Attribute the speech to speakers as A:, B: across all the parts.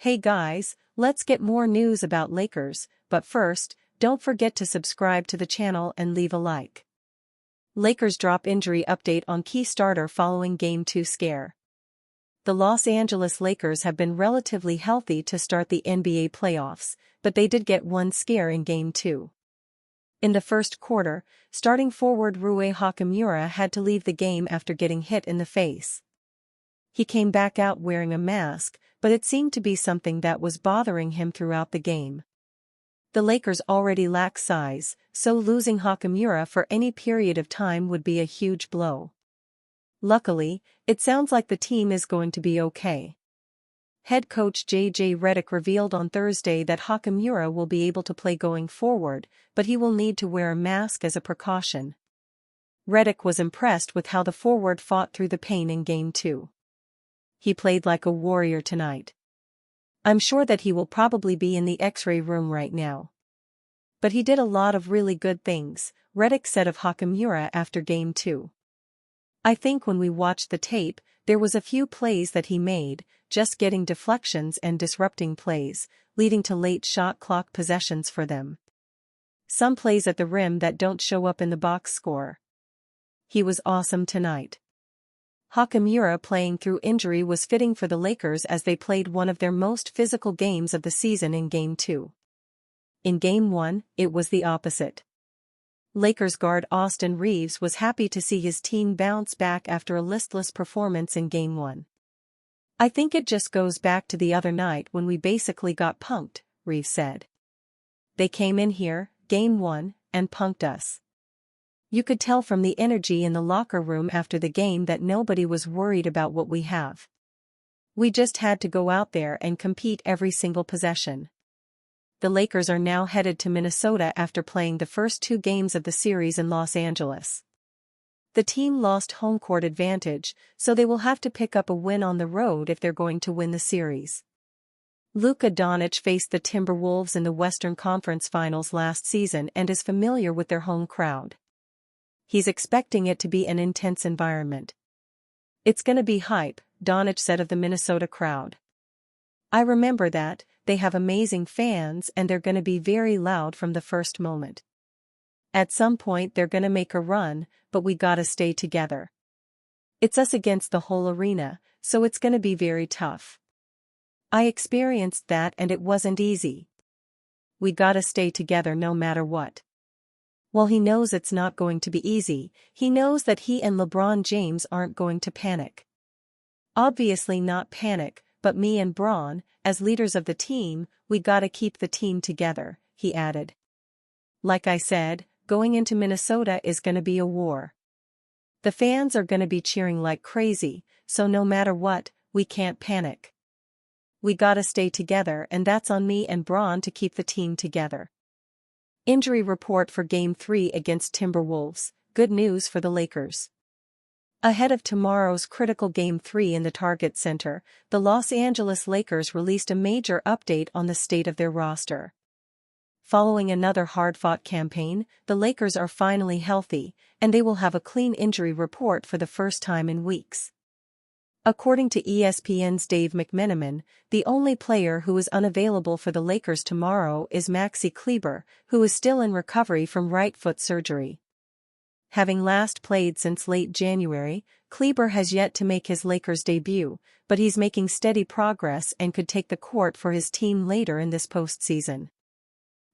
A: Hey guys, let's get more news about Lakers, but first, don't forget to subscribe to the channel and leave a like. Lakers drop injury update on key starter following Game 2 scare. The Los Angeles Lakers have been relatively healthy to start the NBA playoffs, but they did get one scare in Game 2. In the first quarter, starting forward Rui Hachimura had to leave the game after getting hit in the face. He came back out wearing a mask, but it seemed to be something that was bothering him throughout the game. The Lakers already lack size, so losing Hachimura for any period of time would be a huge blow. Luckily, it sounds like the team is going to be okay. Head coach J.J. Redick revealed on Thursday that Hachimura will be able to play going forward, but he will need to wear a mask as a precaution. Redick was impressed with how the forward fought through the pain in Game 2. He played like a warrior tonight. I'm sure that he will probably be in the X-ray room right now. But he did a lot of really good things, Redick said of Hachimura after Game 2. I think when we watched the tape, there was a few plays that he made, just getting deflections and disrupting plays, leading to late shot clock possessions for them. Some plays at the rim that don't show up in the box score. He was awesome tonight. Hachimura playing through injury was fitting for the Lakers as they played one of their most physical games of the season in Game 2. In Game 1, it was the opposite. Lakers guard Austin Reaves was happy to see his team bounce back after a listless performance in Game 1. I think it just goes back to the other night when we basically got punked, Reaves said. They came in here, Game 1, and punked us. You could tell from the energy in the locker room after the game that nobody was worried about what we have. We just had to go out there and compete every single possession. The Lakers are now headed to Minnesota after playing the first two games of the series in Los Angeles. The team lost home court advantage, so they will have to pick up a win on the road if they're going to win the series. Luka Doncic faced the Timberwolves in the Western Conference Finals last season and is familiar with their home crowd. He's expecting it to be an intense environment. It's gonna be hype, Doncic said of the Minnesota crowd. I remember that, they have amazing fans and they're gonna be very loud from the first moment. At some point they're gonna make a run, but we gotta stay together. It's us against the whole arena, so it's gonna be very tough. I experienced that and it wasn't easy. We gotta stay together no matter what. While he knows it's not going to be easy, he knows that he and LeBron James aren't going to panic. Obviously not panic, but me and Bron, as leaders of the team, we gotta keep the team together, he added. Like I said, going into Minnesota is gonna be a war. The fans are gonna be cheering like crazy, so no matter what, we can't panic. We gotta stay together and that's on me and Bron to keep the team together. Injury report for Game 3 against Timberwolves, good news for the Lakers. Ahead of tomorrow's critical Game 3 in the Target Center, the Los Angeles Lakers released a major update on the state of their roster. Following another hard-fought campaign, the Lakers are finally healthy, and they will have a clean injury report for the first time in weeks. According to ESPN's Dave McMenamin, the only player who is unavailable for the Lakers tomorrow is Maxi Kleber, who is still in recovery from right foot surgery. Having last played since late January, Kleber has yet to make his Lakers debut, but he's making steady progress and could take the court for his team later in this postseason.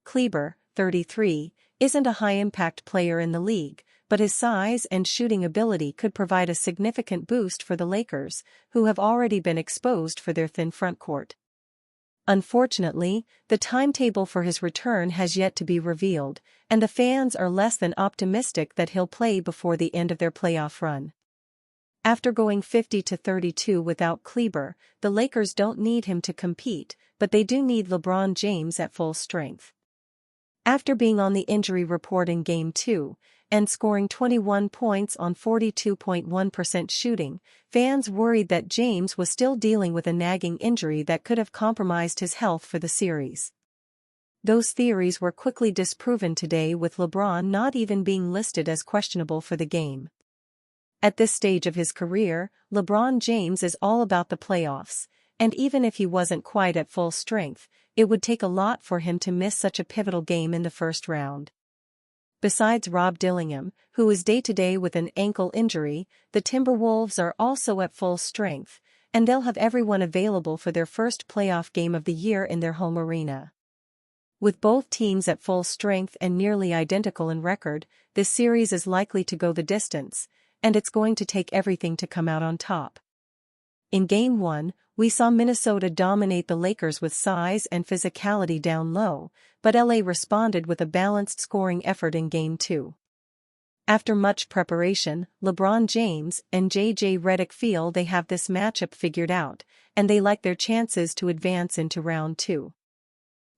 A: Kleber, 33, isn't a high-impact player in the league, but his size and shooting ability could provide a significant boost for the Lakers, who have already been exposed for their thin frontcourt. Unfortunately, the timetable for his return has yet to be revealed, and the fans are less than optimistic that he'll play before the end of their playoff run. After going 50-32 without Kleber, the Lakers don't need him to compete, but they do need LeBron James at full strength. After being on the injury report in Game 2, and scoring 21 points on 42.1% shooting, fans worried that James was still dealing with a nagging injury that could have compromised his health for the series. Those theories were quickly disproven today with LeBron not even being listed as questionable for the game. At this stage of his career, LeBron James is all about the playoffs, and even if he wasn't quite at full strength, it would take a lot for him to miss such a pivotal game in the first round. Besides Rob Dillingham, who is day-to-day with an ankle injury, the Timberwolves are also at full strength, and they'll have everyone available for their first playoff game of the year in their home arena. With both teams at full strength and nearly identical in record, this series is likely to go the distance, and it's going to take everything to come out on top. In Game 1, we saw Minnesota dominate the Lakers with size and physicality down low, but LA responded with a balanced scoring effort in Game 2. After much preparation, LeBron James and JJ Redick feel they have this matchup figured out, and they like their chances to advance into Round 2.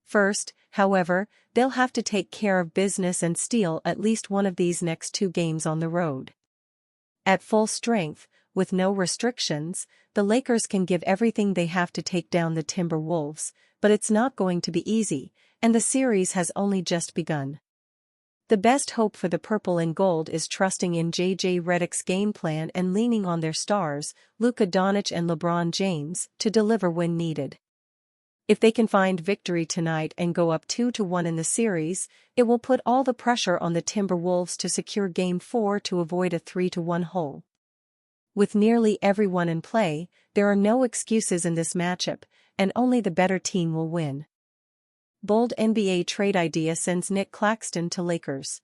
A: First, however, they'll have to take care of business and steal at least one of these next 2 games on the road. At full strength, with no restrictions, the Lakers can give everything they have to take down the Timberwolves, but it's not going to be easy, and the series has only just begun. The best hope for the purple and gold is trusting in JJ Redick's game plan and leaning on their stars, Luka Doncic and LeBron James, to deliver when needed. If they can find victory tonight and go up 2-1 in the series, it will put all the pressure on the Timberwolves to secure Game 4 to avoid a 3-1 hole. With nearly everyone in play, there are no excuses in this matchup, and only the better team will win. Bold NBA trade idea sends Nick Claxton to Lakers.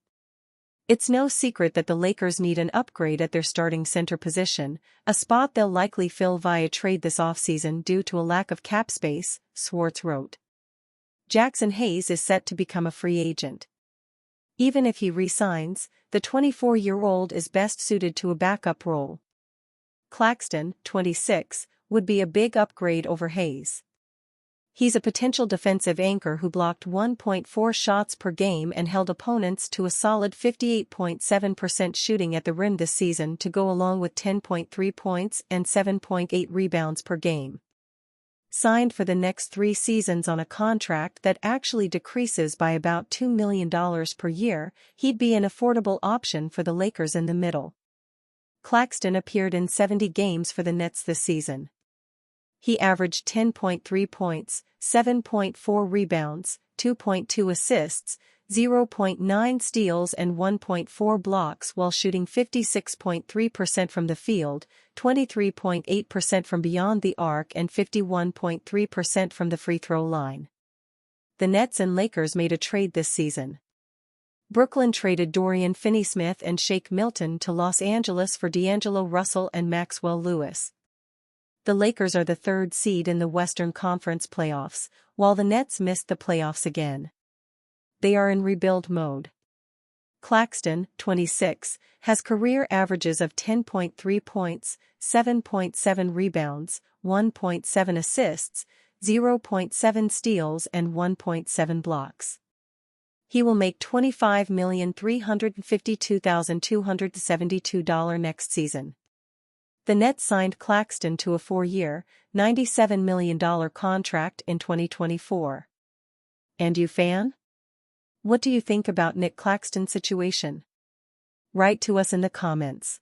A: It's no secret that the Lakers need an upgrade at their starting center position, a spot they'll likely fill via trade this offseason due to a lack of cap space, Schwartz wrote. Jackson Hayes is set to become a free agent. Even if he re-signs, the 24-year-old is best suited to a backup role. Claxton, 26, would be a big upgrade over Hayes. He's a potential defensive anchor who blocked 1.4 shots per game and held opponents to a solid 58.7% shooting at the rim this season to go along with 10.3 points and 7.8 rebounds per game. Signed for the next 3 seasons on a contract that actually decreases by about $2 million per year, he'd be an affordable option for the Lakers in the middle. Claxton appeared in 70 games for the Nets this season. He averaged 10.3 points, 7.4 rebounds, 2.2 assists, 0.9 steals and 1.4 blocks while shooting 56.3% from the field, 23.8% from beyond the arc and 51.3% from the free throw line. The Nets and Lakers made a trade this season. Brooklyn traded Dorian Finney-Smith and Shake Milton to Los Angeles for D'Angelo Russell and Maxwell Lewis. The Lakers are the 3rd seed in the Western Conference playoffs, while the Nets missed the playoffs again. They are in rebuild mode. Claxton, 26, has career averages of 10.3 points, 7.7 rebounds, 1.7 assists, 0.7 steals and 1.7 blocks. He will make $25,352,272 next season. The Nets signed Claxton to a 4-year, $97 million contract in 2024. And you, fan? What do you think about Nick Claxton's situation? Write to us in the comments.